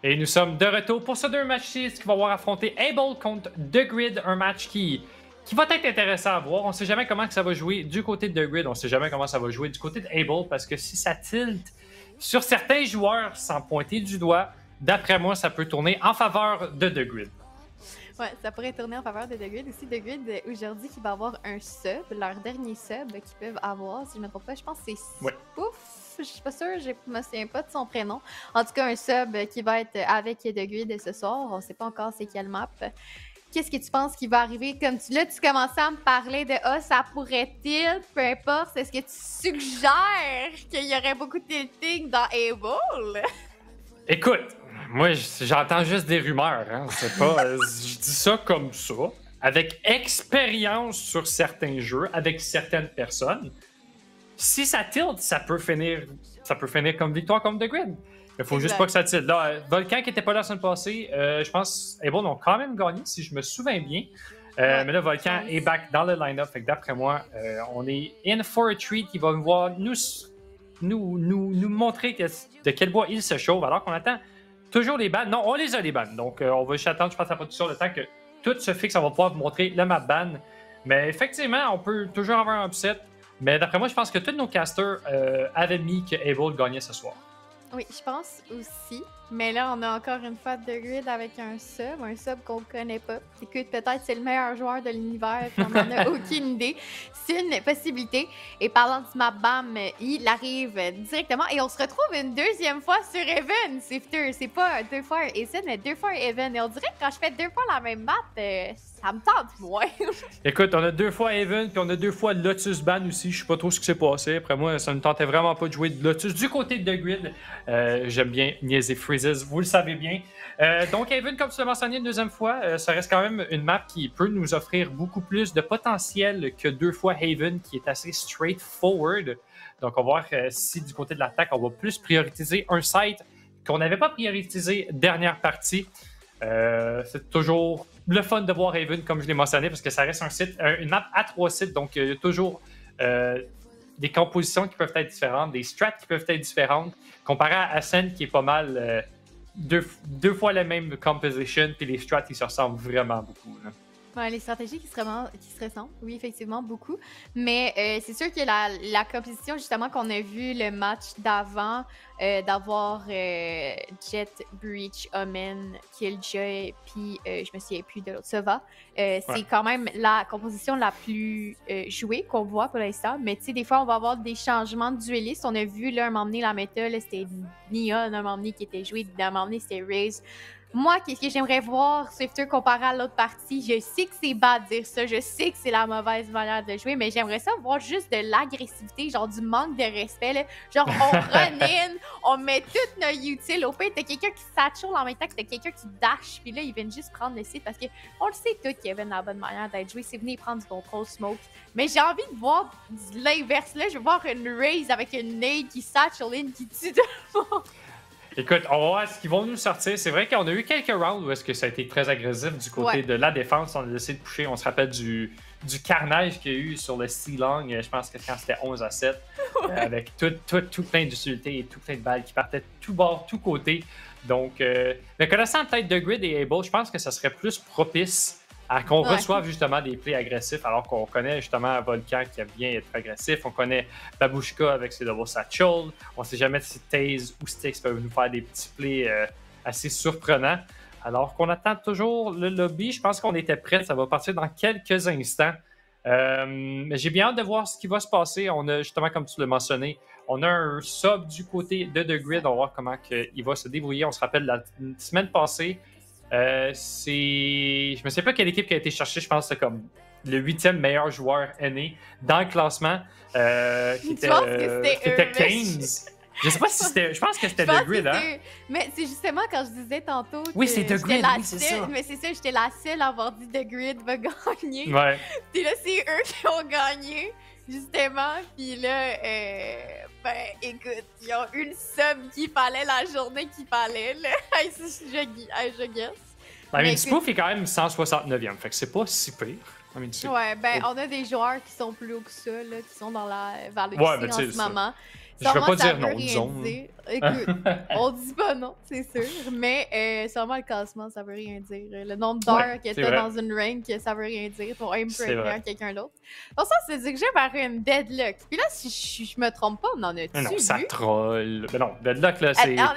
Et nous sommes de retour pour ce 2 match-ci qui va avoir affronté Able contre The Grid, un match qui va être intéressant à voir. On ne sait jamais comment que ça va jouer du côté de The Grid, on ne sait jamais comment ça va jouer du côté de Able, parce que si ça tilte sur certains joueurs sans pointer du doigt, d'après moi, ça peut tourner en faveur de The Grid. Ouais, ça pourrait tourner en faveur de The Grid aussi. The Grid, aujourd'hui, qui va avoir un sub, leur dernier sub qu'ils peuvent avoir, si je ne me trompe pas, je pense que c'est Spouf. Je suis pas sûre, je me souviens pas de son prénom. En tout cas, un sub qui va être avec The Grid ce soir. On sait pas encore c'est quelle map. Qu'est-ce que tu penses qui va arriver? Comme tu commençais à me parler de ça pourrait-il, peu importe. Est-ce que tu suggères qu'il y aurait beaucoup de tilting dans Able? Écoute, moi j'entends juste des rumeurs, hein. C'est pas, je dis ça comme ça, avec expérience sur certains jeux, avec certaines personnes. Si ça tilte, ça peut finir comme victoire comme The Grid. Il faut juste pas que ça tilte. Là, Volcan qui était pas là la semaine passée, je pense Able ont quand même gagné, si je me souviens bien. Mais là, Volcan est back dans le line-up. Fait que d'après moi, on est in for a treat. Il va nous montrer de quel bois il se chauffe, alors qu'on attend toujours les bans. Non, on les a les bans. Donc, on va juste attendre, je pense, la production, le temps que tout se fixe. On va pouvoir vous montrer le map ban. Mais effectivement, on peut toujours avoir un upset. Mais d'après moi, je pense que tous nos casters avaient mis que Able gagnait ce soir. Oui, je pense aussi. Mais là, on a encore une fois The Grid avec un sub qu'on ne connaît pas. Écoute, peut-être c'est le meilleur joueur de l'univers, puis on n'en a aucune idée. C'est une possibilité. Et parlant de map bam, il arrive directement et on se retrouve une deuxième fois sur Even, Sifter. C'est pas 2 fois un Essen, mais 2 fois un Even. Et on dirait que quand je fais 2 fois la même map, ça me tente moins. Écoute, on a 2 fois Even, puis on a 2 fois Lotus Ban aussi. Je sais pas trop ce qui s'est passé. Après moi, ça ne me tentait vraiment pas de jouer de Lotus du côté de The Grid. J'aime bien niaiser Freezes, vous le savez bien. Donc, Haven, comme tu l'as mentionné une deuxième fois, ça reste quand même une map qui peut nous offrir beaucoup plus de potentiel que 2 fois Haven, qui est assez straightforward. Donc, on va voir si du côté de l'attaque, on va plus prioriser un site qu'on n'avait pas prioritisé dernière partie. C'est toujours le fun de voir Haven, comme je l'ai mentionné, parce que ça reste une map à 3 sites, donc il y a toujours des compositions qui peuvent être différentes, des strats qui peuvent être différentes, comparé à Ascent qui est pas mal deux fois la même composition, puis les strats ils se ressemblent vraiment beaucoup. Là. Ouais, les stratégies qui se ressemblent, oui, effectivement, beaucoup. Mais c'est sûr que la composition, justement, qu'on a vu le match d'avant, d'avoir Jet, Breach, Omen, Killjoy, puis je me souviens plus de l'autre, Sova, c'est quand même la composition la plus jouée qu'on voit pour l'instant. Mais tu sais, des fois, on va avoir des changements de duellistes. On a vu, là, un moment donné, la méta, c'était Neon, un moment donné, qui était joué, un moment donné, c'était Raze. Moi, qu'est-ce que j'aimerais voir Swifter comparé à l'autre partie? Je sais que c'est bas de dire ça, je sais que c'est la mauvaise manière de jouer, mais j'aimerais ça voir juste de l'agressivité, genre du manque de respect. Là. Genre, on run in, on met toutes nos utiles. Au fait, t'as quelqu'un qui satchel en même temps que t'as quelqu'un qui dash, puis là, ils viennent juste prendre le site parce qu'on le sait tout qu'il y avait la bonne manière d'être joué, c'est venir prendre du contrôle smoke. Mais j'ai envie de voir l'inverse. Là, je veux voir une Raze avec une nade qui satchel in, qui tue tout le monde. Écoute, on va voir ce qu'ils vont nous sortir. C'est vrai qu'on a eu quelques rounds où est-ce que ça a été très agressif du côté de la défense. On a essayé de pusher. On se rappelle du carnage qu'il y a eu sur le C-Long. Je pense que quand c'était 11-7, avec tout plein d'utilité et tout plein de balles qui partaient de tout bord, tout côté. Donc, mais connaissant peut-être The Grid et Able, je pense que ça serait plus propice à qu'on reçoive justement des plays agressifs, alors qu'on connaît justement Volcan qui aime bien être agressif, on connaît Babushka avec ses double satchel, on ne sait jamais si Taze ou Styx peuvent nous faire des petits plays assez surprenants. Alors qu'on attend toujours le lobby, je pense qu'on était prêts, ça va partir dans quelques instants. Mais j'ai bien hâte de voir ce qui va se passer. On a justement, comme tu l'as mentionné, on a un sub du côté de The Grid, on va voir comment il va se débrouiller. On se rappelle la semaine passée, je me sais pas quelle équipe qui a été cherchée, je pense que c'est comme le 8e meilleur joueur aîné dans le classement, qui était Keynes. Je sais pas si c'était. Je pense que c'était The Grid, hein? Mais c'est justement quand je disais tantôt. Oui, c'est The Grid, oui, c'est ça. Mais c'est ça, j'étais la seule à avoir dit The Grid va gagner. Ouais. Puis là, c'est eux qui ont gagné, justement. Puis là, écoute, ils ont eu le sub qu'il fallait, la journée qu'il fallait, là. je guess. Mais Spoof est quand même 169e, fait que c'est pas si pire. Ouais, on a des joueurs qui sont plus hauts que ça, là, qui sont dans la vallée en ce moment. Je vais pas dire non, rien disons. dire. Écoute, on dit pas non, c'est sûr, mais sûrement le classement, ça veut rien dire. Le nombre d'heures que t'as dans une rank, ça veut rien dire. Ton aim peut être meilleur que quelqu'un d'autre. Pour ça, c'est dirigé vers une deadlock. Puis là, si je me trompe pas, on en a-tu Non, ça vu? troll. Mais non, deadlock, là, c'est... Non,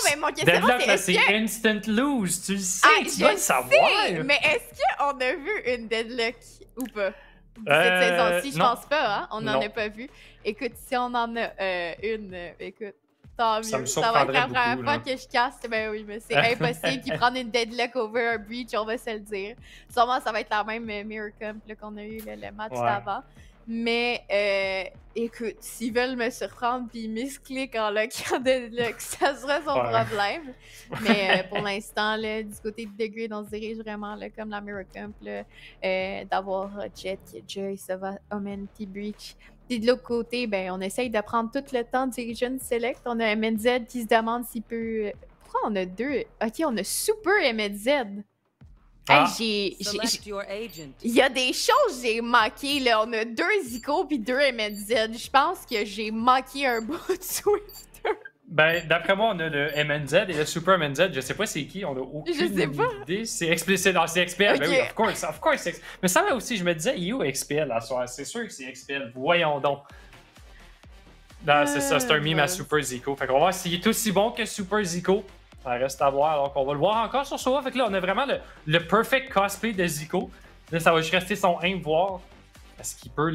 mais mon question, deadlock, là, c'est c'est instant lose. Tu le sais, tu dois le savoir. Mais est-ce qu'on a vu une deadlock ou pas? Cette saison-ci, je pense pas, hein? On n'en a pas vu. Écoute, si on en a une, écoute, tant mieux. Ça va être la première fois que je casse. Ben oui, mais c'est impossible qu'ils prennent une deadlock over un breach, on va se le dire. Sûrement, ça va être la même Miracom qu'on a eu le match d'avant. Mais écoute, s'ils veulent me surprendre puis misclick en lockant deadlock, ça sera son problème. Mais pour l'instant, du côté de The Grid, on se dirige vraiment là, comme la Miracom, d'avoir Jet, Joy, Sova, Omen, puis Breach. Puis de l'autre côté, ben, on essaye de prendre tout le temps de diriger une select. On a MNZ qui se demande s'il peut... Pourquoi on a deux? Ok, on a Super MNZ. Ah. Hey, il y a des choses que j'ai manquées, là. On a 2 Zico puis 2 MNZ. Je pense que j'ai manqué un bout de Swifter. Ben, d'après moi, on a le MNZ et le Super MNZ. Je sais pas c'est qui, on a aucune idée. C'est explicite. Non, c'est XPL. Okay. Ben oui, of course. Mais ça, là aussi, je me disais, you XPL à soir. C'est sûr que c'est XPL. Voyons donc. Là, c'est ça, c'est un meme à Super Zico. Fait qu'on va voir s'il est aussi bon que Super Zico. Ça reste à voir, alors qu'on va le voir encore sur Sova. Fait que là, on a vraiment le perfect cosplay de Zico. Là, ça va juste rester son aim, voir est-ce qu'il peut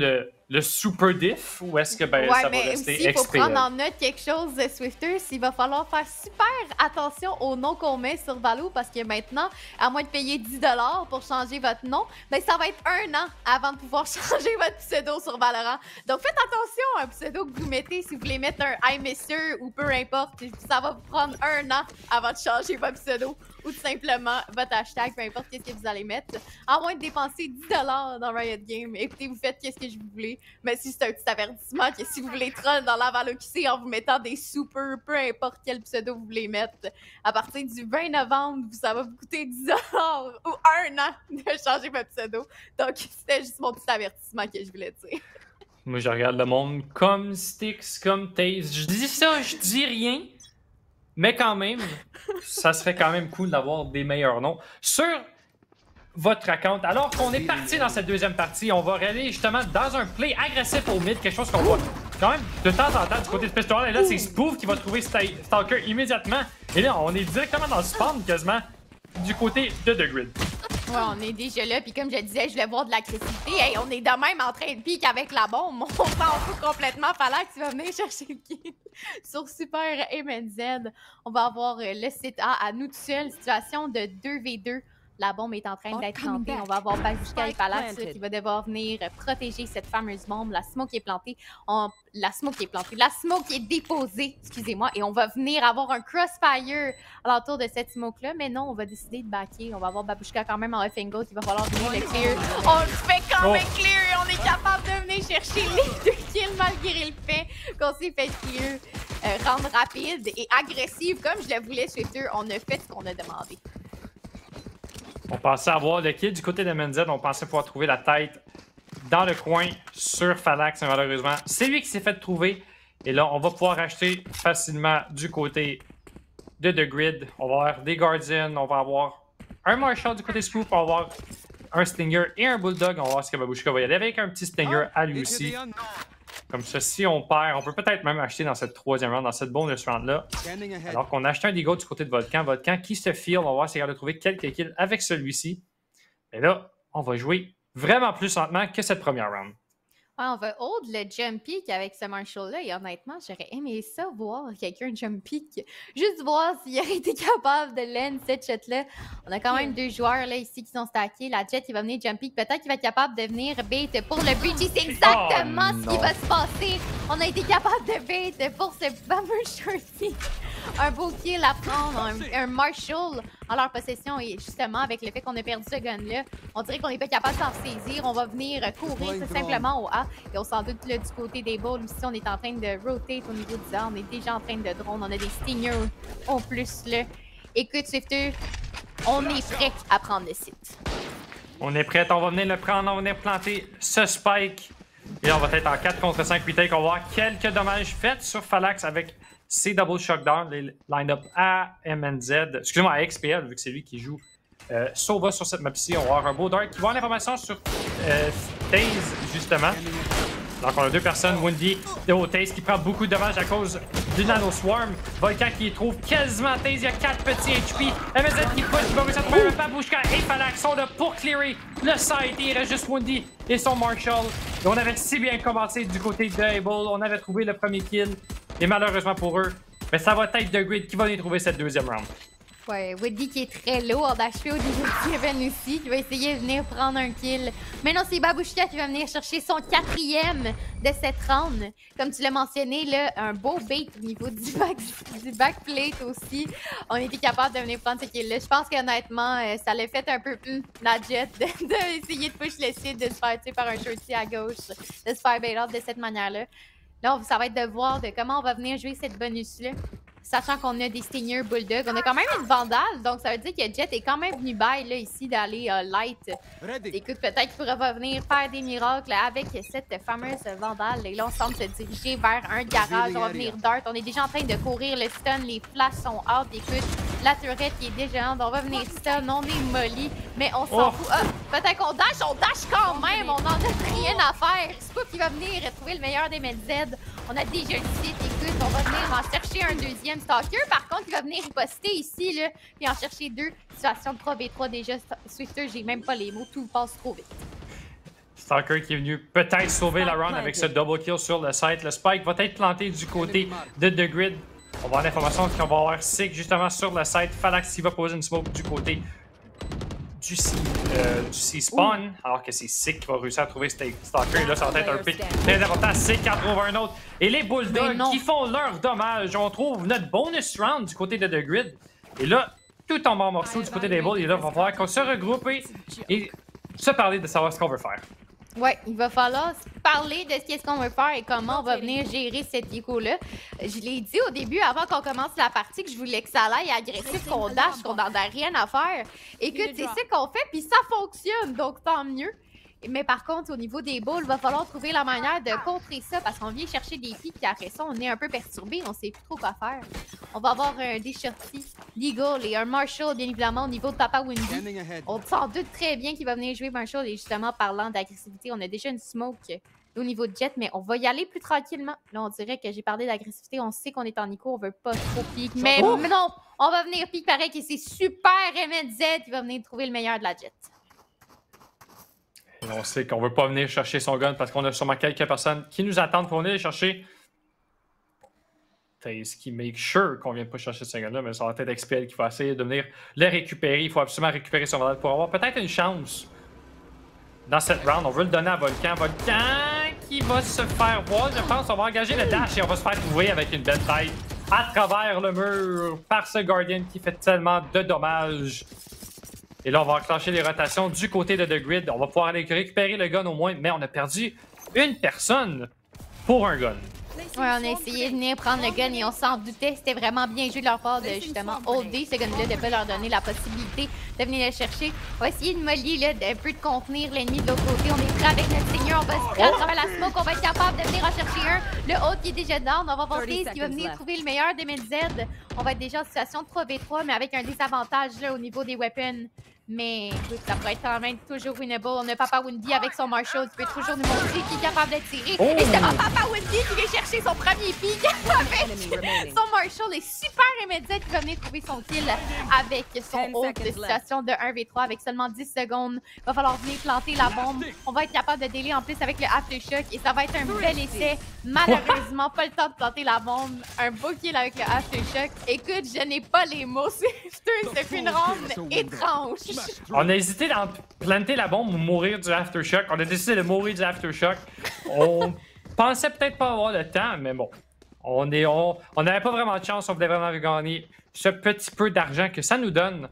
le super diff ou est-ce que ça va rester XPL. Il faut prendre en note quelque chose de Swifter, il va falloir faire super attention au nom qu'on met sur Valo parce que maintenant, à moins de payer 10$ pour changer votre nom, ben ça va être 1 an avant de pouvoir changer votre pseudo sur Valorant. Donc faites attention à un pseudo que vous mettez si vous voulez mettre un I Mister ou peu importe. Ça va vous prendre 1 an avant de changer votre pseudo ou tout simplement votre hashtag, peu importe qu'est-ce que vous allez mettre. À moins de dépenser 10$ dans Riot Games, écoutez, vous faites qu'est-ce que je vous voulez. Mais si c'est un petit avertissement que si vous voulez troll dans la ValoQC en vous mettant des super, peu importe quel pseudo vous voulez mettre, à partir du 20 novembre, ça va vous coûter 10$ ou 1 an de changer votre pseudo. Donc, c'était juste mon petit avertissement que je voulais dire. Moi, je regarde le monde comme Styx, comme Taze. Je dis ça, je dis rien. Mais quand même, ça serait quand même cool d'avoir des meilleurs noms sur votre account. Alors qu'on est parti dans cette deuxième partie, on va aller justement dans un play agressif au mid, quelque chose qu'on voit quand même de temps en temps du côté de Pistol. Et là, c'est Spoof qui va trouver Stalker immédiatement. Et là, on est directement dans le spawn quasiment du côté de The Grid. Ouais, on est déjà là, puis comme je disais, je voulais voir de l'agressivité. Hey, on est de même en train de pique avec la bombe. On s'en fout complètement. Fallait que tu vas venir chercher le kill sur Super MNZ. On va avoir le site A à nous tout seuls. Situation de 2v2. La bombe est en train d'être plantée. On va avoir Bajushka et Palax qui va devoir venir protéger cette fameuse bombe. La smoke est plantée. La smoke est déposée, excusez-moi. Et on va venir avoir un crossfire alentour de cette smoke-là. Mais non, on va décider de backer. On va avoir Babushka quand même en off angle qui va falloir venir le clear. On le fait quand même clear et on est capable de venir chercher les 2 kills malgré le fait qu'on s'est fait clear. Rendre rapide et agressive comme je le voulais, Swifter. On a fait ce qu'on a demandé. On pensait avoir le kill du côté de MNZ. On pensait pouvoir trouver la tête dans le coin sur Phalanx, malheureusement. C'est lui qui s'est fait trouver. Et là, on va pouvoir acheter facilement du côté de The Grid. On va avoir des Guardians. On va avoir un Marshall du côté Spoof. On va avoir un Stinger et un Bulldog. On va voir ce que Babushka va y aller avec un petit Stinger à lui aussi. Comme ça, si on perd, on peut peut-être même acheter dans cette 3e round, dans cette bonus round-là. Alors qu'on a acheté un Deagle du côté de Volcan. Volcan qui se feel. On va voir s'il va trouver quelques kills avec celui-ci. Et là, on va jouer vraiment plus lentement que cette première round. Ouais, on va hold le jump peak avec ce Marshall-là et honnêtement, j'aurais aimé ça voir quelqu'un jump peak. Juste voir s'il aurait été capable de land cette shot-là. On a quand même 2 joueurs là ici qui sont stackés. La Jet, il va venir jump peak. Peut-être qu'il va être capable de venir bait pour le breach. C'est exactement ce qui va se passer. On a été capable de bait pour ce fameux shorty. Un beau kill à prendre, un Marshall en leur possession et justement avec le fait qu'on a perdu ce gun-là, on dirait qu'on n'est pas capable de s'en saisir. On va venir courir tout simplement au A et on s'en doute là, du côté des balls aussi, on est en train de rotate au niveau du A. On est déjà en train de drone, on a des stingers en plus là. Écoute Swifter, on est prêt à prendre le site. On est prêt, on va venir le prendre, on va venir planter ce spike Et on va être en 4 contre 5 retake. On va avoir quelques dommages faits sur Phalanx avec ses double shockdown, les line-up à MNZ, excusez-moi, à XPL, vu que c'est lui qui joue Sova sur cette map-ci. On va avoir un beau dart qui va avoir l'information sur Taze, justement. Donc, on a deux personnes. Wendy et Taze qui prend beaucoup de dommages à cause du Nano Swarm. Volcan qui trouve quasiment Taze. Il y a 4 petits HP. MZ qui push, qui va réussir à trouver un Babushka et Phalanx sont là pour clearer le side. Et il reste juste Wendy et son Marshall. Et on avait si bien commencé du côté de Able. On avait trouvé le premier kill. Et malheureusement pour eux, mais ça va être The Grid qui va les trouver cette deuxième round. Ouais, Woody qui est très lourd d'HP au niveau de Kevin aussi, qui va essayer de venir prendre un kill. Maintenant, c'est Babushka qui va venir chercher son 4e de cette round. Comme tu l'as mentionné, là, un beau bait au niveau du backplate aussi. On était capable de venir prendre ce kill-là. Je pense qu'honnêtement, ça l'a fait un peu la jet d'essayer de push le site, de se faire tuer par un shorty à gauche, de se faire bail-out de cette manière-là. Là, ça va être de voir de comment on va venir jouer cette bonus-là. Sachant qu'on a des Stinger Bulldog. On a quand même une Vandale, donc ça veut dire que Jet est quand même venu bail là, ici d'aller light. Écoute, peut-être qu'il pourra venir faire des miracles avec cette fameuse Vandale. Et là, on semble se diriger vers un garage. On va venir Dart. On est déjà en train de courir le stun. Les flashs sont out. Écoute, la turette qui est déjà on va venir stun. On est molly, mais on s'en fout. Ah, peut-être qu'on dash quand même. On n'en a rien à faire. C'est pas qu'il va venir trouver le meilleur des MedZ. On a déjà le site. Écoute, on va venir en chercher un deuxième Stalker. Par contre, il va venir riposter ici, là, puis en chercher 2. Situation de 3v3 déjà. Swifter, j'ai même pas les mots. Tout passe trop vite. Stalker qui est venu peut-être sauver la round avec ce double kill sur le site. Le spike va être planté du côté de The Grid. On va avoir l'information qu'on va avoir Sig justement sur le site. Phalanx qui va poser une smoke du côté du C-spawn, alors que c'est Sig qui va réussir à trouver Stalker. Et là, ça va être un pick très important. Sig qui en trouve un autre. Et les Bulldogs qui font leur dommage. On trouve notre bonus round du côté de The Grid. Et là, tout tombe en morceaux du côté des Bulls. Et là, il va falloir qu'on se regroupe et se parler de savoir ce qu'on veut faire. Ouais, il va falloir parler de ce qu'on veut faire et comment on va venir gérer cette écho-là. Je l'ai dit au début, avant qu'on commence la partie, que je voulais que ça aille agressif, qu'on dash, qu'on n'en a rien à faire. Écoute, c'est ça qu'on fait, puis ça fonctionne, donc tant mieux. Mais par contre, au niveau des balls, il va falloir trouver la manière de contrer ça parce qu'on vient chercher des pics et après ça, on est un peu perturbé, on sait plus trop quoi faire. On va avoir des shorties, Legal et un Marshall, bien évidemment, au niveau de Papa Wendy. On s'en doute très bien qu'il va venir jouer Marshall et justement, parlant d'agressivité, on a déjà une smoke au niveau de Jet, mais on va y aller plus tranquillement. Là, on dirait que j'ai parlé d'agressivité, on sait qu'on est en Nico, on veut pas trop pique, mais non, on va venir pique pareil que c'est super MNZ qui va venir trouver le meilleur de la Jet. Et on sait qu'on veut pas venir chercher son gun parce qu'on a sûrement quelques personnes qui nous attendent pour venir les chercher. C'est ce qui make sure qu'on vient pas chercher ce gun-là, mais ça va être XPL qui va essayer de venir le récupérer. Il faut absolument récupérer son Vandal pour avoir peut-être une chance dans cette round. On veut le donner à Volcan. Volcan qui va se faire voir, je pense. On va engager le dash et on va se faire trouver avec une belle taille à travers le mur par ce Guardian qui fait tellement de dommages. Et là, on va enclencher les rotations du côté de The Grid. On va pouvoir aller récupérer le gun au moins, mais on a perdu une personne pour un gun. Ouais, on a essayé de venir prendre le gun et on s'en doutait. C'était vraiment bien joué de leur part de justement holder ce gun-là, de pas leur donner la possibilité de venir le chercher. On va essayer de mollier, là, d'un peu de contenir l'ennemi de l'autre côté. On est prêt avec notre seigneur. On va se prendre à travers la smoke. On va être capable de venir en chercher un. Le haut qui est déjà down. On va voir ce qui va venir trouver le meilleur des MedZ. On va être déjà en situation de 3v3, mais avec un désavantage là, au niveau des weapons. Mais écoute, ça pourrait être quand même toujours winnable. On a Papa Wendy avec son Marshall qui peut toujours nous montrer qu'il est capable de tirer. Et c'est Papa Wendy qui vient chercher son premier pick avec son Marshall et super MZ qui va venir trouver son kill avec son haute situation de 1v3 avec seulement 10 secondes. Il va falloir venir planter la bombe. On va être capable de délai en plus avec le Aftershock et ça va être un bel essai. Malheureusement, pas le temps de planter la bombe. Un beau kill avec le Aftershock. Écoute, je n'ai pas les mots. C'est une ronde étrange. On a hésité à planter la bombe ou mourir du Aftershock. On a décidé de mourir du Aftershock. On pensait peut-être pas avoir le temps, mais bon. On n'avait pas vraiment de chance. On voulait vraiment gagner ce petit peu d'argent que ça nous donne.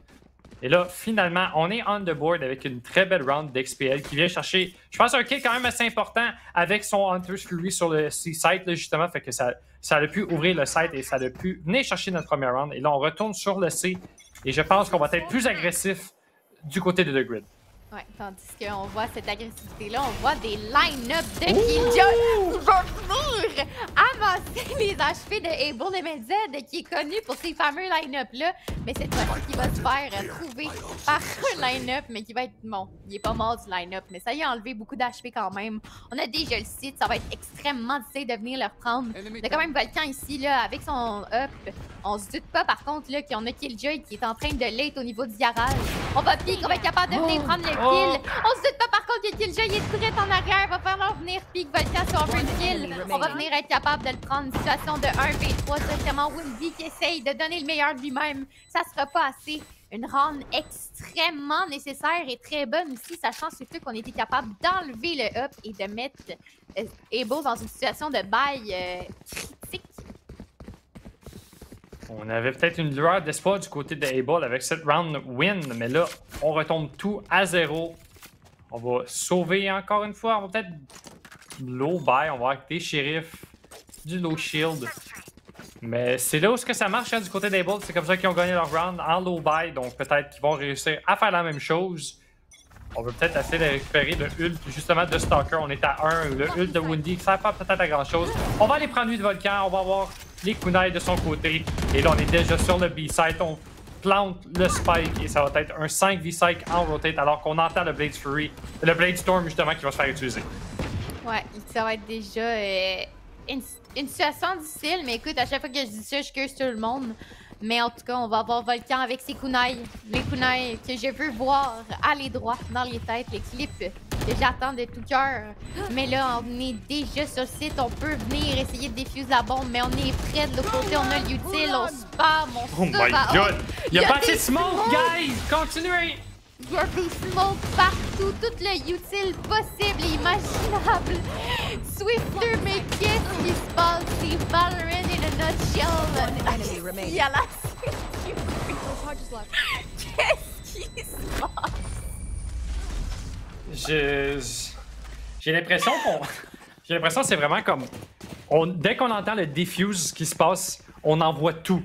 Et là, finalement, on est on the board avec une très belle round d'XPL qui vient chercher, je pense, un kill quand même assez important avec son Hunter's Fury sur le C-site, justement. Fait que ça a pu ouvrir le site et ça a pu venir chercher notre première round. Et là, on retourne sur le C. Et je pense qu'on va être plus agressif du côté de The Grid. Ouais, tandis qu'on voit cette agressivité-là, on voit des line-up de Killjoy qui vont venir amasser les HP de Able MZ, qui est connu pour ces fameux line-up-là. Mais cette fois-ci, qui va se faire trouver par un line-up, mais qui va être... Bon, il est pas mort du line-up, mais ça y a enlevé beaucoup d'HP quand même. On a déjà le site, ça va être extrêmement difficile de venir le reprendre. On a quand même Volcan ici, là, avec son up. On se doute pas, par contre, là, qu'on a Killjoy qui est en train de l'être au niveau du garage. On va pique, on va être capable de venir prendre le kill. On se doute pas, par contre, que Killjoy est direct en arrière. Va falloir venir pique Volcan si on veut le kill. On va venir être capable de le prendre. Une situation de 1v3 directement. Windy qui essaye de donner le meilleur de lui-même. Ça sera pas assez. Une round extrêmement nécessaire et très bonne aussi, sachant surtout qu'on était capable d'enlever le up et de mettre Able dans une situation de bail critique. On avait peut-être une lueur d'espoir du côté de Able avec cette round win, mais là, on retombe tout à 0. On va sauver encore une fois. On va peut-être low buy. On va avoir des shérifs, du low shield. Mais c'est là où ça marche hein, du côté d'Able. C'est comme ça qu'ils ont gagné leur round en low buy. Donc peut-être qu'ils vont réussir à faire la même chose. On va peut-être essayer de récupérer le ult justement de Stalker. On est à 1. Le ult de Windy, ça ne sert pas peut-être à grand chose. On va aller prendre lui de Volcan. On va avoir les kunai de son côté. Et là, on est déjà sur le B-side. On plante le spike et ça va être un 5v5 en rotate alors qu'on entend le Blade Fury, le Blade Storm justement qui va se faire utiliser. Ouais, ça va être déjà une situation difficile. Mais écoute, à chaque fois que je dis ça, je curse tout le monde. Mais en tout cas, on va avoir Volcan avec ses kunai. Les kunai que je veux voir aller droit dans les têtes, les clips que j'attends de tout cœur. Mais là, on est déjà sur le site. On peut venir essayer de défuser la bombe, mais on est près de l'autre côté. On a l'utile, on spam, on Oh my god! Il y a pas assez de smoke, guys! Continuez! Il y a des smokes partout, tout le utile possible et imaginable. Swifter, mais qu'est-ce qui se passe? C'est Valorant in a nutshell. Il y a la Qu'est-ce qui se passe? J'ai l'impression qu'on... J'ai l'impression que c'est vraiment comme... Dès qu'on entend le diffuse qui se passe, on envoie tout.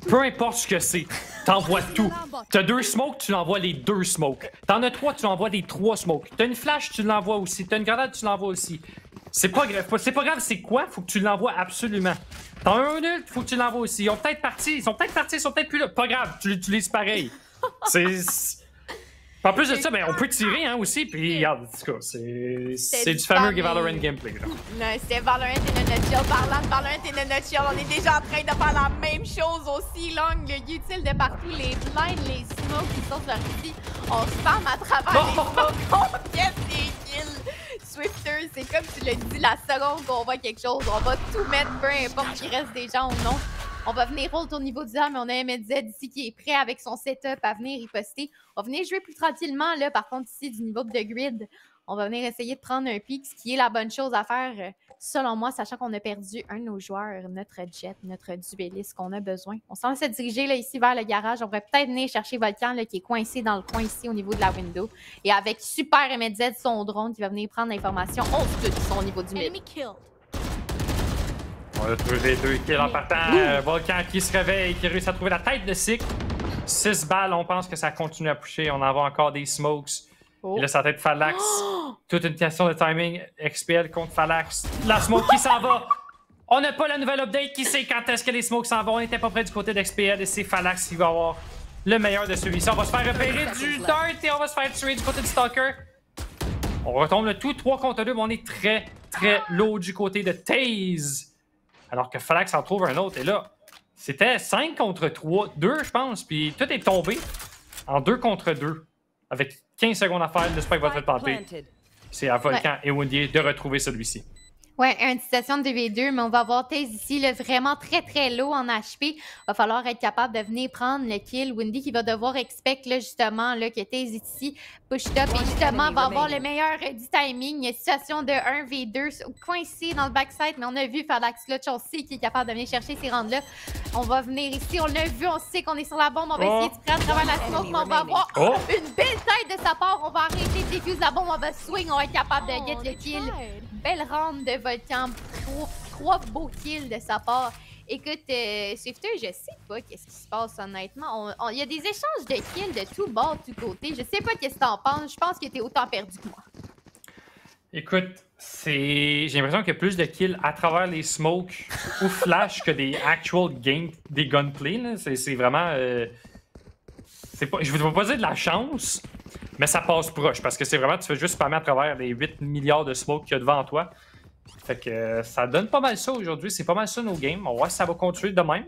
Peu importe ce que c'est, t'envoies tout. T'as 2 smokes, tu l'envoies les 2 smokes. T'en as 3, tu l'envoies les 3 smokes. T'as une flash, tu l'envoies aussi. T'as une grenade, tu l'envoies aussi. C'est pas grave, c'est quoi? Faut que tu l'envoies absolument. T'en as un ult, faut que tu l'envoies aussi. Ils sont peut-être partis, ils sont peut-être plus là. Pas grave, tu l'utilises pareil. En plus de ça, ben, on peut tirer hein, aussi, puis regarde, en tout cas, c'est du fameux Valorant gameplay. Là. Non, c'est Valorant in a nutshell. Parlant de Valorant in a nutshell, on est déjà en train de faire la même chose aussi long. Le utile de partout, les blinds, les smokes qui sont sortis. On se spam à travers les smokes, on get des kills. Swifter, c'est comme tu l'as dit, la seconde qu'on voit quelque chose, on va tout mettre, peu importe qu'il reste des gens ou non. On va venir hold au niveau du A, mais on a MZ ici qui est prêt avec son setup à venir riposter. On va venir jouer plus tranquillement, là, par contre, ici, du niveau de grid. On va venir essayer de prendre un pick, ce qui est la bonne chose à faire, selon moi, sachant qu'on a perdu un de nos joueurs, notre Jet, notre dueliste qu'on a besoin. On s'en laisse se diriger, là, ici, vers le garage. On pourrait peut-être venir chercher Volcan, là, qui est coincé dans le coin ici, au niveau de la window. Et avec super MZ, son drone, qui va venir prendre l'information. On se doute, au niveau du mid. On a trouvé 2 kills en partant. Volcan qui se réveille, qui réussit à trouver la tête de Sick. 6 balles, on pense que ça continue à pusher. On en voit encore des smokes. Et là, ça va être Phalanx. Toute une question de timing. XPL contre Phalanx. La smoke qui s'en va. On n'a pas la nouvelle update. Qui sait quand est-ce que les smokes s'en vont? On n'était pas près du côté d'XPL et c'est Phalanx qui va avoir le meilleur de celui-ci. On va se faire repérer du Dart et on va se faire tuer du côté du Stalker. On retombe le tout 3 contre 2, mais on est très, très low du côté de TaZe. Alors que Phalanx en trouve un autre. Et là, c'était 5 contre 3, 2 je pense, puis tout est tombé en 2 contre 2. Avec 15 secondes à faire, le spike va être planté. C'est à Volcan et Windy de retrouver celui-ci. Ouais, une situation de 2v2, mais on va avoir TaZe ici, là, vraiment très très low en HP. Va falloir être capable de venir prendre le kill. Windy qui va devoir expect là, justement là, que TaZe ici push up et justement va avoir le meilleur du timing. Une situation de 1v2 coincé dans le backside, mais on a vu Phalanx Clutch, on sait qu'il est capable de venir chercher ces rounds-là. On va venir ici, on l'a vu, on sait qu'on est sur la bombe, on va essayer de prendre à travers la smoke, mais on va avoir une belle tête de sa part. On va arrêter de défuse la bombe, on va swing, on va être capable de get le kill. Belle round de Volcan, 3 beaux kills de sa part. Écoute, Swifter, je sais pas qu'est-ce qui se passe honnêtement. Il y a des échanges de kills de tout bord, de tout côté. Je sais pas qu'est-ce que t'en penses. Je pense que t'es autant perdu que moi. Écoute, j'ai l'impression qu'il y a plus de kills à travers les smokes ou flash que des actual games, des gunplay. C'est vraiment. Je ne veux pas dire de la chance, mais ça passe proche parce que c'est vraiment, tu fais juste spammer à travers les 8 milliards de smokes qu'il y a devant toi. Fait que ça donne pas mal ça aujourd'hui. C'est pas mal ça nos games. On va voir si ça va continuer de même.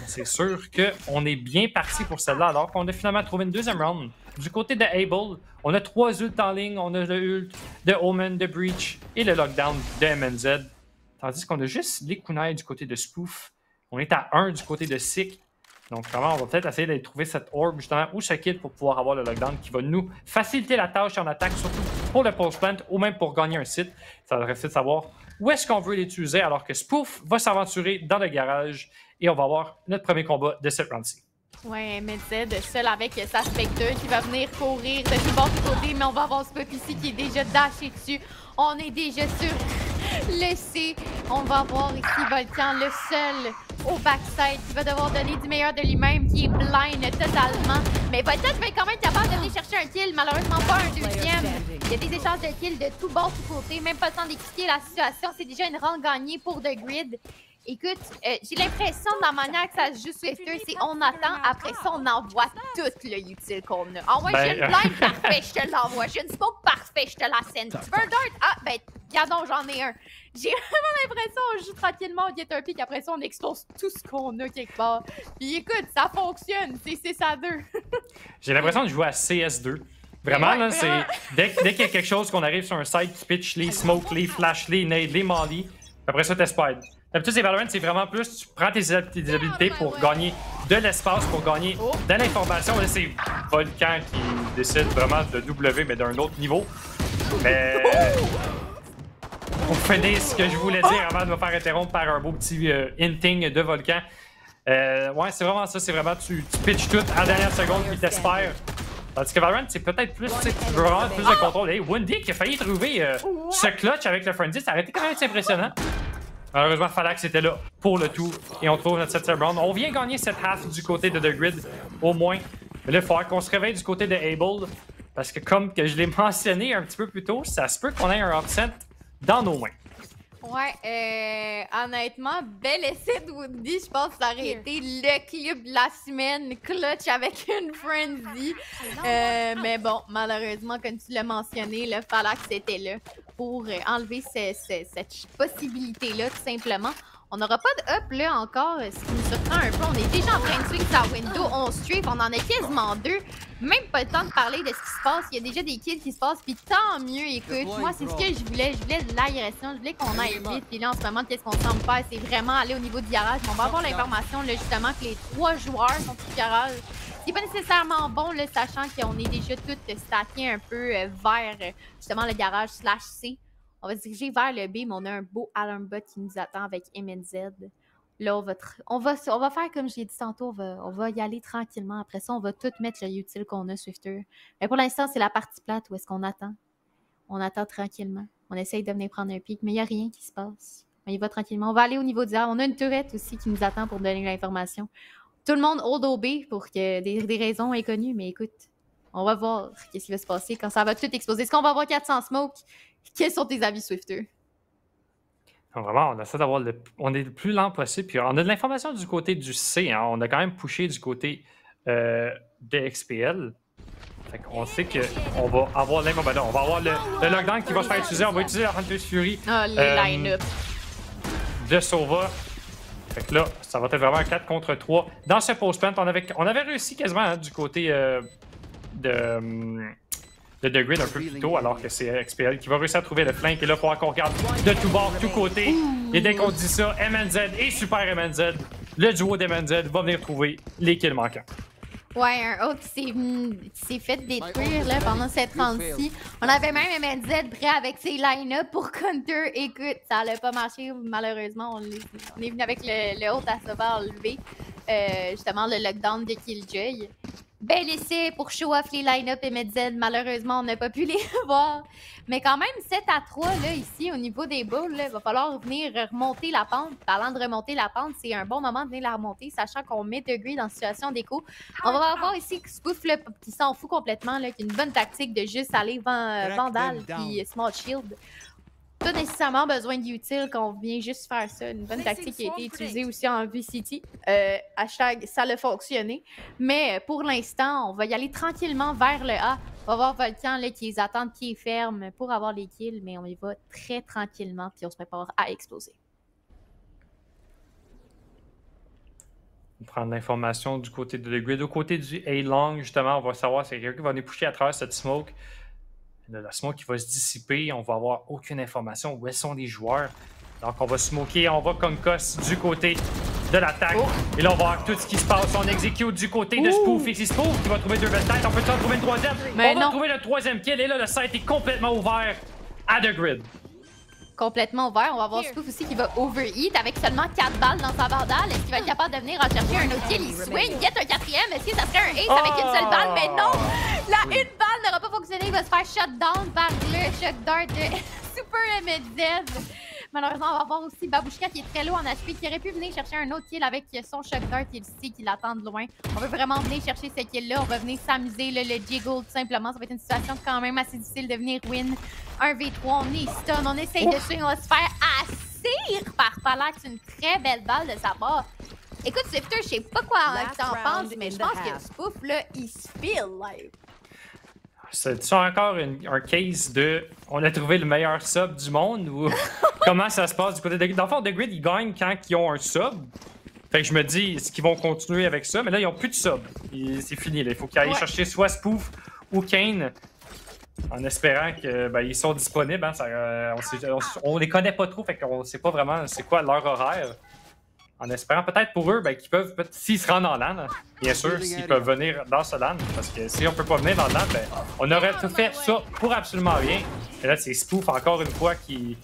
C'est sûr qu'on est bien parti pour celle-là alors qu'on a finalement trouvé une deuxième round. Du côté de Able, on a 3 ults en ligne. On a le ult de Omen, de Breach et le lockdown de MNZ. Tandis qu'on a juste les kunai du côté de Spoof. On est à 1 du côté de Sick. Donc vraiment, on va peut-être essayer de trouver cette orb justement ou ce kit pour pouvoir avoir le lockdown qui va nous faciliter la tâche en attaque, surtout pour le post plant ou même pour gagner un site. Ça va rester de savoir où est-ce qu'on veut l'utiliser alors que Spoof va s'aventurer dans le garage et on va avoir notre premier combat de cette round-ci. Ouais, MNZ, seul avec sa Spectre qui va venir courir de tout bord de côté, mais on va avoir Spoof ici qui est déjà dashé dessus. On est déjà sur le C. On va avoir ici Volcan, le seul au backside qui va devoir donner du meilleur de lui-même, qui est blind totalement. Mais Volcan va être quand même capable de venir chercher un kill, malheureusement pas un deuxième. Il y a des échanges de kills de tout bord, tout côté, même pas le temps d'expliquer la situation. C'est déjà une round gagnée pour The Grid. Écoute, j'ai l'impression de la manière que ça se joue Swifter, c'est on attend, après ça, on envoie tout le utile qu'on a. Ah ouais, j'ai une blind, parfait, je te l'envoie. J'ai une smoke, parfait, je te la send. Tu veux un dart? Ah, ben, regardons, j'en ai un. J'ai vraiment l'impression qu'on joue tranquillement au Get un Pick, après ça, on explose tout ce qu'on a quelque part. Puis écoute, ça fonctionne, c'est 6 à 2. J'ai l'impression de jouer à CS2. Vraiment, ouais, là, c'est dès qu'il y a quelque chose qu'on arrive sur un site qui pitch les smokes, les flash, les nades, les molly, après ça, t'espères. D'habitude, c'est Valorant, c'est vraiment plus, tu prends tes habilités pour gagner de l'espace, pour gagner de l'information. Là, c'est Volcan qui décide vraiment de W, mais d'un autre niveau. Mais pour finir ce que je voulais dire avant de me faire interrompre par un beau petit hinting de Volcan. Ouais, c'est vraiment ça, c'est vraiment tu pitches tout à la dernière seconde puis t'espères. Tandis que Valorant, c'est peut-être plus, tu veux vraiment plus de contrôle. Hey, Wendy qui a failli trouver ce clutch avec le Frenzy, ça aurait été quand même impressionnant. Malheureusement, Falax était là pour le tout et on trouve notre 7ème round. On vient gagner cette half du côté de The Grid, au moins. Mais là, il faudra qu'on se réveille du côté de Able parce que comme que je l'ai mentionné un petit peu plus tôt, ça se peut qu'on ait un upset dans nos mains. Ouais, honnêtement, bel essai de Woody. Je pense que ça aurait été le clip de la semaine, clutch avec une frenzy. Mais bon, malheureusement, comme tu l'as mentionné, le Falax était là pour enlever cette possibilité-là, tout simplement. On n'aura pas de up là encore, ce qui nous surprend un peu. On est déjà en train de swing sa window, on strafe, on en a quasiment 2. Même pas le temps de parler de ce qui se passe. Il y a déjà des kills qui se passent, puis tant mieux. Écoute, moi, c'est ce que je voulais. Je voulais de l'agression, je voulais qu'on aille vite. Puis là, en ce moment, qu'est-ce qu'on semble faire? C'est vraiment aller au niveau du garage. On va avoir l'information, là, justement, que les 3 joueurs sont au garage. Ce qui n'est pas nécessairement bon, là, sachant qu'on est déjà toutes stackées un peu vers, justement, le garage /C. On va se diriger vers le B, mais on a un beau alarm bot qui nous attend avec MNZ. Là, on va faire comme je l'ai dit tantôt, on va y aller tranquillement. Après ça, on va tout mettre le utile qu'on a, Swifter. Mais pour l'instant, c'est la partie plate où est-ce qu'on attend. On attend tranquillement. On essaye de venir prendre un pic, mais il n'y a rien qui se passe. On y va tranquillement. On va aller au niveau du A. On a une tourette aussi qui nous attend pour donner l'information. Tout le monde hold au B pour que des raisons inconnues, mais écoute, on va voir qu'est-ce qui va se passer quand ça va tout exploser. Est-ce qu'on va avoir 400 smoke? Quels sont tes avis, Swifter? Vraiment, on essaie d'avoir on est le plus lent possible. Puis on a de l'information du côté du C. Hein. On a quand même pushé du côté de XPL. Fait qu'on sait qu'on va avoir l'information. On va avoir le lockdown qui va se faire utiliser. On va utiliser la Hunter's Fury. Ah, les line-up. De Sova. Fait que là, ça va être vraiment un 4 contre 3. Dans ce post-plant, on avait réussi quasiment hein, du côté de The Grid un peu plus tôt, alors que c'est XPL qui va réussir à trouver le flank. Et là, il faudra qu'on regarde de tout bord, de tout côté. Et dès qu'on dit ça, MNZ et Super MNZ, le duo d'MNZ va venir trouver les kills manquants. Ouais, un autre qui s'est fait détruire là, pendant cette round-ci. On avait même MNZ prêt avec ses line-up pour counter. Écoute, ça n'a pas marché malheureusement. On est venu avec le haut à Sova enlevé. Justement, le lockdown de Killjoy. Bel essai pour show off les line-up et MedZ. Malheureusement, on n'a pas pu les voir. Mais quand même, 7-3, là, ici, au niveau des boules, il va falloir venir remonter la pente. Parlant de remonter la pente, c'est un bon moment de venir la remonter, sachant qu'on met Degree dans une situation d'écho. On va avoir ici Spoof, là, qui s'en fout complètement, là, qui a une bonne tactique de juste aller Vandal puis Small Shield. Pas nécessairement besoin d'utile qu'on vient juste faire ça. Une bonne tactique qui a été utilisée aussi en VCT. Hashtag, ça a fonctionné. Mais pour l'instant, on va y aller tranquillement vers le A. On va voir Volcan là, qui les attend pied ferme pour avoir les kills, mais on y va très tranquillement puis on se prépare à exploser. On va prendre l'information du côté de The Grid. Au côté du A-Long, justement, on va savoir si quelqu'un qui va venir pusher à travers cette smoke. La smoke qui va se dissiper, on va avoir aucune information où sont les joueurs. Donc on va smoker, on va concuss du côté de l'attaque. Et là on va voir tout ce qui se passe. On exécute du côté de Spoof. Et c'est Spoof qui va trouver deux belles têtes. On peut en trouver une troisième. On va trouver le troisième kill. Et là le site est complètement ouvert à The Grid. Complètement ouvert. On va voir Spoof aussi qui va overheat avec seulement 4 balles dans sa vandale. Est-ce qu'il va être capable de venir en chercher un autre kill? Il swing, get un quatrième. Est-ce que ça serait un ace avec une seule balle? Mais non! La une balle n'aura pas fonctionné. Il va se faire shutdown par le shock dart de Super MedZ. Malheureusement, on va voir aussi Babouchka qui est très low en HP, qui aurait pu venir chercher un autre kill avec son shock dart. Il sait qu'il attend de loin. On veut vraiment venir chercher ce kill-là. On va venir s'amuser, le jiggle tout simplement. Ça va être une situation quand même assez difficile de venir win 1v3. On est stun, on essaye de swing, on va se faire assir par Palax. Une très belle balle de sa part. Écoute, Swifter, je sais pas quoi t'en penses, mais je pense que Spoof, là, il se feel live. C'est encore un case de on a trouvé le meilleur sub du monde ou comment ça se passe du côté de Grid? Dans le fond, The Grid, ils gagnent quand ils ont un sub. Fait que je me dis, est-ce qu'ils vont continuer avec ça? Mais là, ils n'ont plus de sub. C'est fini. Là. Il faut qu'ils aillent chercher soit Spoof ou Kane en espérant qu'ils sont disponibles. Hein. On les connaît pas trop, fait qu'on sait pas vraiment c'est quoi leur horaire. En espérant peut-être pour eux qu'ils peuvent, s'ils se rendent en LAN, bien sûr, s'ils peuvent venir dans ce LAN, parce que si on peut pas venir dans le LAN, on aurait tout fait ça pour absolument rien. Et là, c'est Spoof encore une fois qui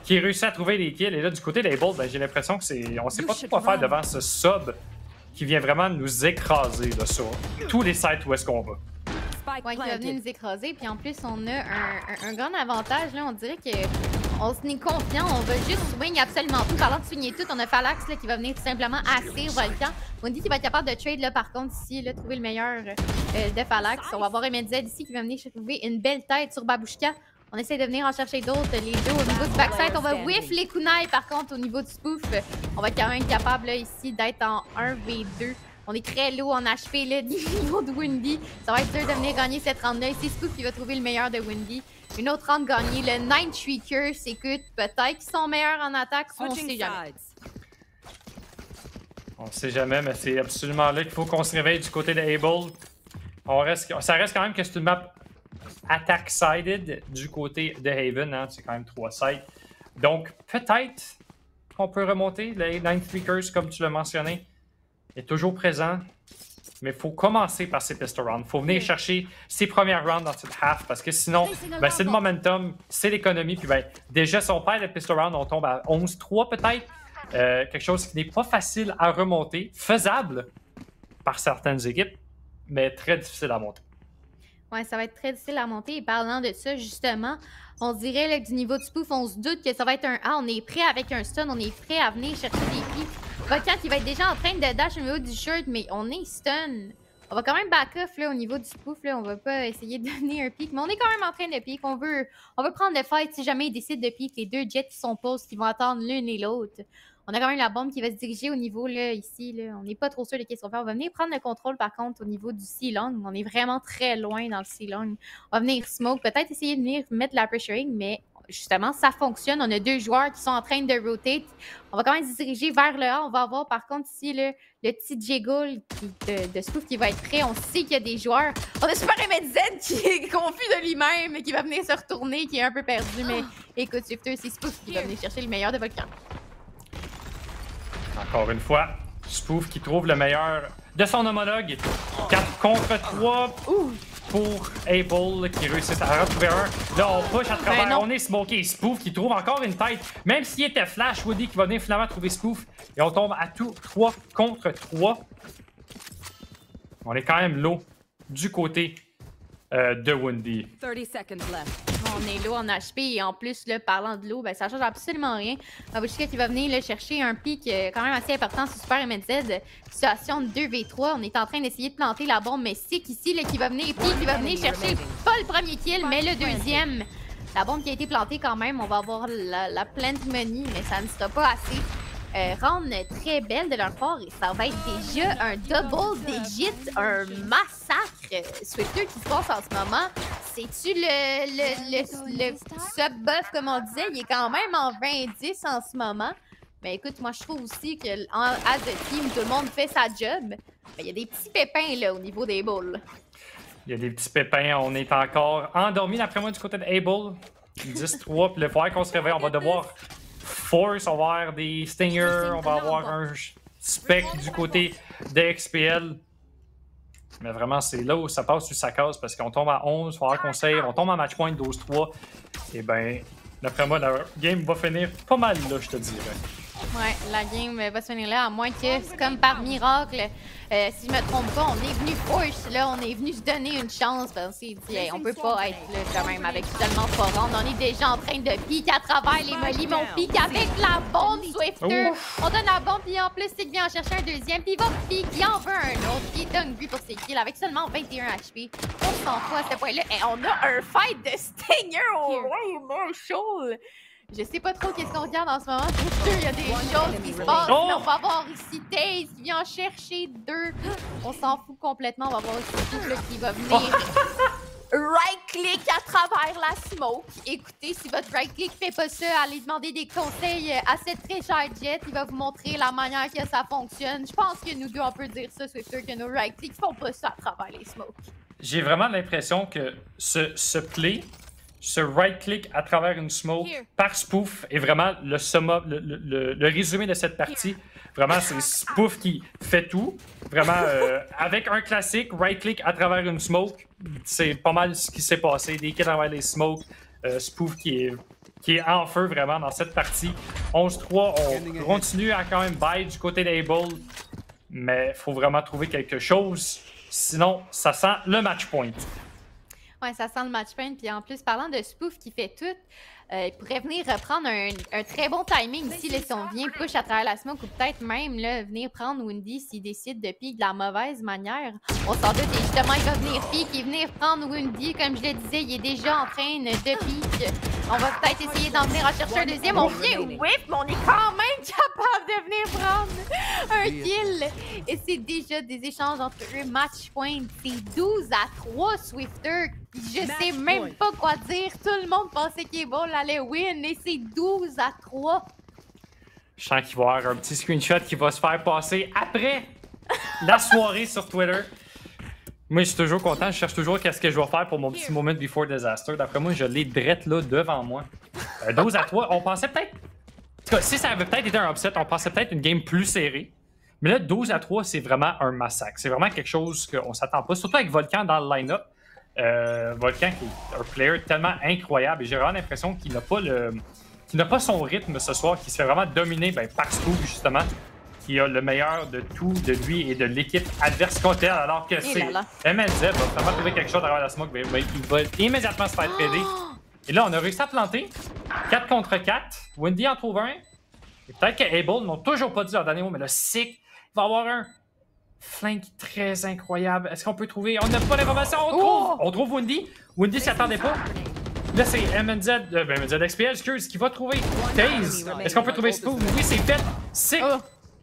réussit à trouver les kills. Et là, du côté des Bolts, j'ai l'impression que on sait pas trop quoi faire devant ce sub qui vient vraiment nous écraser là, sur tous les sites où est-ce qu'on va. Ouais, qui va venir nous écraser. Puis en plus, on a un grand avantage. Là. On dirait qu'on se n'est confiant. On va juste swing absolument tout. Parlant de swinger tout, on a Phalanx là, qui va venir tout simplement asser Volcan. Wendy qui va être capable de trade là, par contre ici, là, trouver le meilleur de Phalanx. On va voir MedZ ici qui va venir trouver une belle tête sur Babouchka. On essaie de venir en chercher d'autres. Les deux au niveau du backside. On va whiff les kunai par contre au niveau du spoof. On va être quand même capable là, ici d'être en 1v2. On est très low en HP là, du niveau de Wendy. Ça va être dur de venir gagner cette round-là. C'est Spoof qui va trouver le meilleur de Wendy. Une autre round gagnée. Le Nine Shriekers, écoute, peut-être qu'ils sont meilleurs en attaque. On sait jamais. On sait jamais, mais c'est absolument là qu'il faut qu'on se réveille du côté de Able. Ça reste quand même que c'est une map attack-sided du côté de Haven. Hein. C'est quand même 3 sides. Donc, peut-être qu'on peut remonter. Les Nine Shriekers, comme tu l'as mentionné, est toujours présent, mais il faut commencer par ces pistol rounds. Il faut venir chercher ses premières rounds dans cette half, parce que sinon, c'est le momentum, c'est l'économie. Puis déjà, si on perd le pistol round, on tombe à 11-3 peut-être. Quelque chose qui n'est pas facile à remonter, faisable par certaines équipes, mais très difficile à monter. Ouais, ça va être très difficile à monter. Et parlant de ça, justement, on se dirait là, que du niveau du spoof, on se doute que ça va être un A. On est prêt avec un stun, on est prêt à venir chercher des pics. Volcan qui va être déjà en train de dash au niveau du shirt, mais on est stun. On va quand même back off là, au niveau du spoof. Là. On va pas essayer de donner un pic, mais on est quand même en train de pique. On veut prendre le fight si jamais ils décident de pique. Les deux jets qui sont posés, qui vont attendre l'une et l'autre. On a quand même la bombe qui va se diriger au niveau, là, ici. Là. On n'est pas trop sûr de qu'est-ce qu'on fait. On va venir prendre le contrôle, par contre, au niveau du C-Long. On est vraiment très loin dans le C-Long. On va venir smoke, peut-être essayer de venir mettre la pressuring, mais justement, ça fonctionne. On a deux joueurs qui sont en train de rotate. On va quand même se diriger vers le A. On va avoir, par contre, ici, là, le petit jiggle de Spoof qui va être prêt. On sait qu'il y a des joueurs. On a Super MedZ qui est confus de lui-même et qui va venir se retourner, qui est un peu perdu. Mais écoute, Swifter, c'est Spoof qui va venir chercher le meilleur de Volcan. Encore une fois, Spoof qui trouve le meilleur de son homologue. 4 contre 3 pour Able qui réussit à retrouver un. Là, on push à travers, on est smoké. Spoof qui trouve encore une tête. Même s'il était flash, Woody qui va venir finalement trouver Spoof. Et on tombe à tout 3 contre 3. On est quand même low du côté de Wendy. 30 seconds left. On est low en HP et en plus, là, parlant de l'eau, ben, ça change absolument rien. Mabushka qui va venir là, chercher un pic quand même assez important sur Super MNZ. Situation de 2v3. On est en train d'essayer de planter la bombe, mais Sick ici là, qui va venir chercher pas le premier kill, mais le deuxième. La bombe qui a été plantée quand même, on va avoir la plant money, mais ça ne sera pas assez. Round très belle de leur part et ça va être déjà un double digit, un massacre. Swifter qui se passe en ce moment, c'est-tu le sub-buff comme on disait, il est quand même en 20-10 en ce moment. Mais écoute, moi je trouve aussi que as a team, tout le monde fait sa job. Il y a des petits pépins là au niveau des balls. Il y a des petits pépins, on est encore endormi d'après moi du côté de Able. 10-3, puis le fois qu'on se réveille, on va devoir force, on va avoir des stingers, on va avoir un spec du côté de XPL. Mais vraiment, c'est là où ça passe ou ça casse parce qu'on tombe à 11, il va falloir qu'on save, on tombe à match point 12-3. Et ben, d'après moi, la game va finir pas mal là, je te dirais. Ouais, la game va se finir là, à moins que, comme par miracle, si je me trompe pas, on est venu push, là, on est venu se donner une chance, parce qu'on s'est dit, hey, on peut pas être là quand même avec seulement 3 rounds, on est déjà en train de pique à travers les mollies, mais on pique avec la bombe Swifter, on donne la bombe, puis en plus, il vient en chercher un deuxième, puis il va pique, il en veut un autre, puis il donne but pour ses kills avec seulement 21 HP. On s'en fout à ce point-là, et on a un fight de Stinger au Royal Marshall. Je sais pas trop qu'est-ce qu'on regarde en ce moment. C'est sûr, il y a des choses qui se passent. Mais on va voir ici Taze qui vient en chercher 2. On s'en fout complètement. On va voir aussi Souffle qui va venir right-click à travers la smoke. Écoutez, si votre right-click fait pas ça, allez demander des conseils à cette très chère Jet. Il va vous montrer la manière que ça fonctionne. Je pense que nous deux, on peut dire ça, c'est sûr que nos right-clicks font pas ça à travers les smokes. J'ai vraiment l'impression que ce play, ce right-click à travers une smoke par spoof est vraiment le résumé de cette partie. Vraiment, c'est spoof qui fait tout. Vraiment, avec un classique, right-click à travers une smoke, c'est pas mal ce qui s'est passé. Des kills à travers les smokes, spoof qui est en feu vraiment dans cette partie. 11-3, on continue à quand même buy du côté d'Able, mais il faut vraiment trouver quelque chose. Sinon, ça sent le match point. Ouais, ça sent le match point. Puis en plus, parlant de spoof qui fait tout, il pourrait venir reprendre un très bon timing ici, là, si on vient push à travers la smoke, ou peut-être même là, venir prendre Windy s'il décide de pique de la mauvaise manière. On s'en doute, et justement, il va venir pique et venir prendre Windy. Comme je le disais, il est déjà en train de pique. On va peut-être essayer d'en venir en chercher un deuxième. On vient whip, mais on est quand même capable de venir prendre un kill. Et c'est déjà des échanges entre eux. Match point, c'est 12-3 Swifter. Je sais même pas quoi dire. Tout le monde pensait qu'Able allait win et c'est 12-3. Je sens qu'il va y avoir un petit screenshot qui va se faire passer après la soirée sur Twitter. Moi, je suis toujours content. Je cherche toujours qu'est-ce que je vais faire pour mon petit moment before disaster. D'après moi, je l'ai drette là devant moi. 12-3. On pensait peut-être... En tout cas, si ça avait peut-être été un upset, on pensait peut-être une game plus serrée. Mais là, 12-3, c'est vraiment un massacre. C'est vraiment quelque chose qu'on s'attend pas. Surtout avec Volcan dans le line-up. Volcan qui est un player tellement incroyable. Et j'ai vraiment l'impression qu'il n'a pas son rythme ce soir, qui se fait vraiment dominer par Scoob, justement, qui a le meilleur de tout, de lui et de l'équipe adverse contre elle, alors que c'est MNZ va vraiment trouver quelque chose à travers la smoke, mais il va immédiatement se faire traider. Et là, on a réussi à planter 4 contre 4. Wendy en trouve un. Et peut-être que Able n'ont toujours pas dit leur dernier mot, mais le Sick va avoir un flank très incroyable. Est-ce qu'on peut trouver... On n'a pas l'information. On trouve Wendy. Wendy s'y attendait pas. Là, c'est MNZ XPL, excuse, qui va trouver Taze. Est-ce qu'on peut trouver Spoof? Oui, c'est fait. Sick.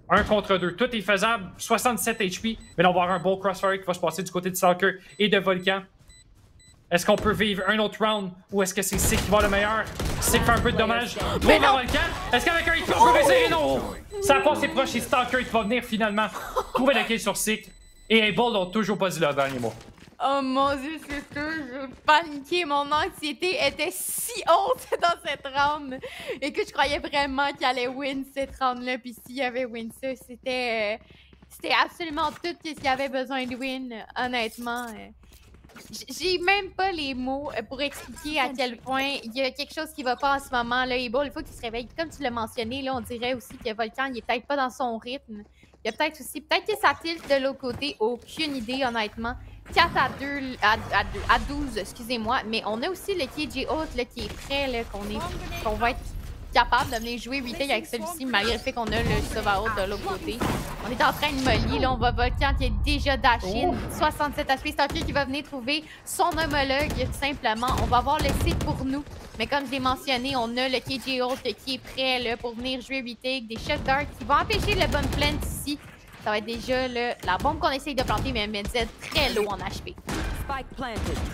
1 contre 2. Tout est faisable. 67 HP. Mais là, on va avoir un beau crossfire qui va se passer du côté de Stalker et de Volcan. Est-ce qu'on peut vivre un autre round ou est-ce que c'est Sick qui va le meilleur? Sick fait un peu de dommage. Mais non! Volcan! Est-ce qu'avec un hit, on peut réussir? Non! Ça a passé proche et Stalker qui va venir finalement trouver le kill sur Sick. Et Able n'ont toujours pas dit leur dernier mot. Oh mon dieu, c'est sûr, je paniquais. Mon anxiété était si haute dans cette round. Écoute, je croyais vraiment qu'il allait win cette round-là. Puis s'il avait win ça, c'était absolument tout ce qu'il avait besoin de win, honnêtement. J'ai même pas les mots pour expliquer à quel point il y a quelque chose qui va pas en ce moment. Là, Able, il faut qu'il se réveille. Comme tu l'as mentionné, là, on dirait aussi que Volcan, il est peut-être pas dans son rythme. Il y a peut-être aussi, peut-être que ça tilte de l'autre côté, aucune idée, honnêtement. 4 à 12, excusez-moi. Mais on a aussi le KJ Holt là, qui est prêt, là, qu'on va être capable de venir jouer retake avec celui-ci, malgré le fait qu'on a le Sova-Holt de l'autre côté. On est en train de molly, là, on va Volcan qui est déjà dashé, 67 HP. Stalker qui va venir trouver son homologue, tout simplement. On va avoir le site pour nous. Mais comme je l'ai mentionné, on a le KJ Holt qui est prêt là, pour venir jouer retake, des shots dark qui vont empêcher le bon plant ici. Ça va être déjà là, la bombe qu'on essaye de planter, mais Medz très low en HP.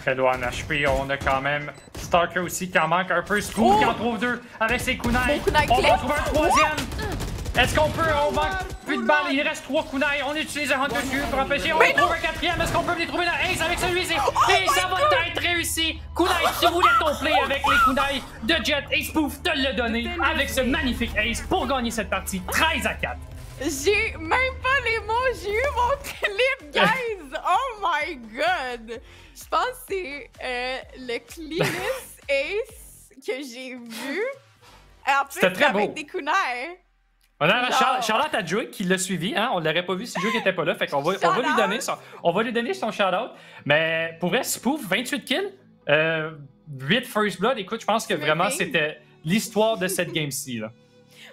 Très loin en HP. On a quand même Stalker aussi qui en manque un peu. Screw qui en trouve 2 avec ses kunai. On va trouver un troisième. Est-ce qu'on peut... On manque plus de balles. Il reste 3 kunai. On utilise un Hunter Q pour empêcher. On trouve un quatrième. Est-ce qu'on peut venir trouver la Ace avec celui-ci? Et ça va être réussi. Kunai, tu voulais ton play avec les kunai de Jet. Et Spoof te l'a donné avec ce magnifique Ace pour gagner cette partie 13 à 4. J'ai même pas les mots, j'ai eu mon clip, guys! Oh my god! Je pense que c'est le cleanest Ace que j'ai vu. En plus, c'était très avec beau. Des kunai. On a Charlotte à Drake qui l'a suivi, hein? On l'aurait pas vu si Drake n'était pas là, fait qu'on va lui donner son shout-out. Mais pour vrai, Spoof, 28 kills, 8 First Blood, écoute, je pense que vraiment c'était l'histoire de cette game-ci, là.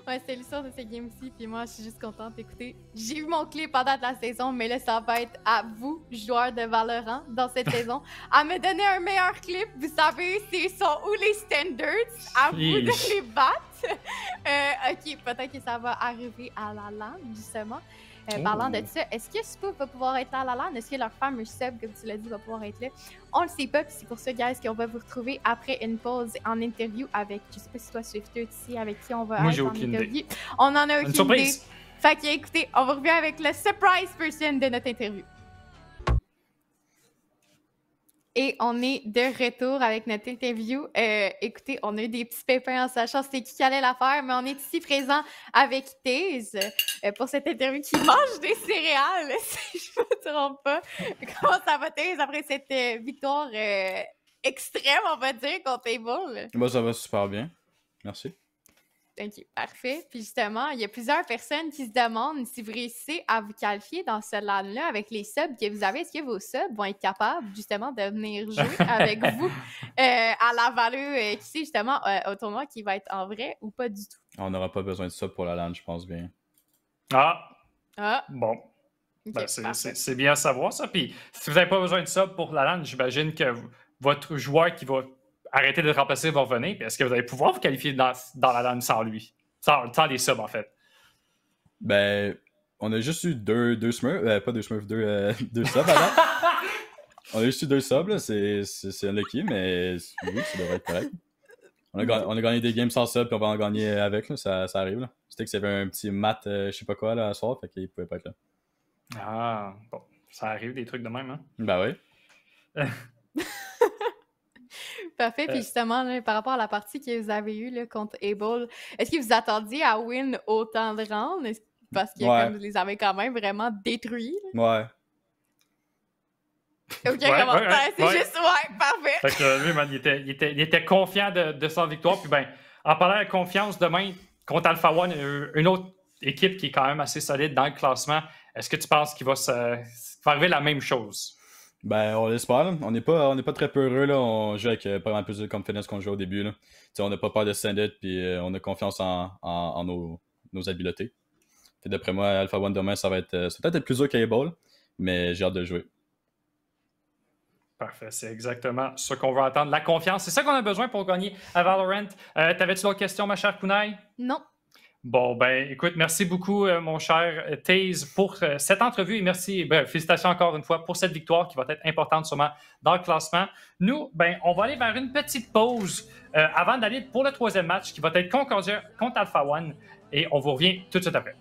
Ouais, c'est l'histoire de cette game-ci, puis moi, je suis juste contente. Écoutez, j'ai eu mon clip pendant la saison, mais là, ça va être à vous, joueurs de Valorant, dans cette saison, à me donner un meilleur clip. Vous savez, c'est sont où les standards, à vous de les battre. Ok, peut-être que ça va arriver à la LAN, justement. Parlant de ça, est-ce que Spoof va pouvoir être là à la LAN? Est-ce que leur fameux sub, comme tu l'as dit, va pouvoir être là? On le sait pas, puis c'est pour ça, guys, qu'on va vous retrouver après une pause en interview avec, je sais pas si toi, Swifter, ici, avec qui on va être en interview. On en a aucune idée. Fait que, écoutez, on va revenir avec le surprise person de notre interview. Et on est de retour avec notre interview. Écoutez, on a eu des petits pépins en sachant c'était qui allait la faire, mais on est ici présent avec Taze pour cette interview qui mange des céréales, si je ne me trompe pas. Comment ça va, Taze, après cette victoire extrême, on va dire, contre Able? Moi, ça va super bien. Merci. OK, parfait. Puis justement, il y a plusieurs personnes qui se demandent si vous réussissez à vous qualifier dans ce LAN-là avec les subs que vous avez. Est-ce que vos subs vont être capables justement de venir jouer avec vous à la valeur qui sait justement au tournoi qui va être en vrai ou pas du tout? On n'aura pas besoin de sub pour la LAN, je pense bien. Bon. Okay, ben, c'est bien à savoir ça. Puis si vous n'avez pas besoin de sub pour la LAN, j'imagine que votre joueur qui va arrêter de le remplacer va revenir. Puis est-ce que vous allez pouvoir vous qualifier dans la LAN sans lui? Sans les subs, en fait. Ben, on a juste eu deux Smurfs. Pas deux Smurfs, deux subs avant. On a juste eu 2 subs, là. C'est unlucky, mais oui, ça devrait être correct. On a gagné des games sans sub, puis on va en gagner avec, là. Ça arrive, là. C'était que s'il y avait un petit mat, je sais pas quoi, là, à soir, fait qu'il pouvait pas être là. Ah, bon. Ça arrive, des trucs de même, hein? Ben oui. Parfait. Puis justement, là, par rapport à la partie que vous avez eue là, contre Able, est-ce que vous attendiez à win autant de rounds? Parce que comme vous les avez quand même vraiment détruits. Là. Ouais. Ok, c'est juste, parfait. Fait que lui, man, il était confiant de sa victoire. Puis ben, en parlant de confiance, demain, contre Alpha One, une autre équipe qui est quand même assez solide dans le classement. Est-ce que tu penses qu'il va arriver la même chose? Ben, on l'espère. On n'est pas très peu heureux. Là. On joue avec pas mal plus de confidence qu'on jouait au début. Là. On n'a pas peur de stand it, puis on a confiance en nos habiletés. D'après moi, Alpha One demain, ça va peut-être être plus dur qu'Able, mais j'ai hâte de jouer. Parfait, c'est exactement ce qu'on veut entendre. La confiance, c'est ça qu'on a besoin pour gagner à Valorant. T'avais-tu d'autres questions, ma chère Kunai? Non. Bon, ben, écoute, merci beaucoup, mon cher Taze, pour cette entrevue et merci, félicitations encore une fois pour cette victoire qui va être importante sûrement dans le classement. Nous, ben, on va aller vers une petite pause avant d'aller pour le 3e match qui va être Concordia contre Alpha One et on vous revient tout de suite après.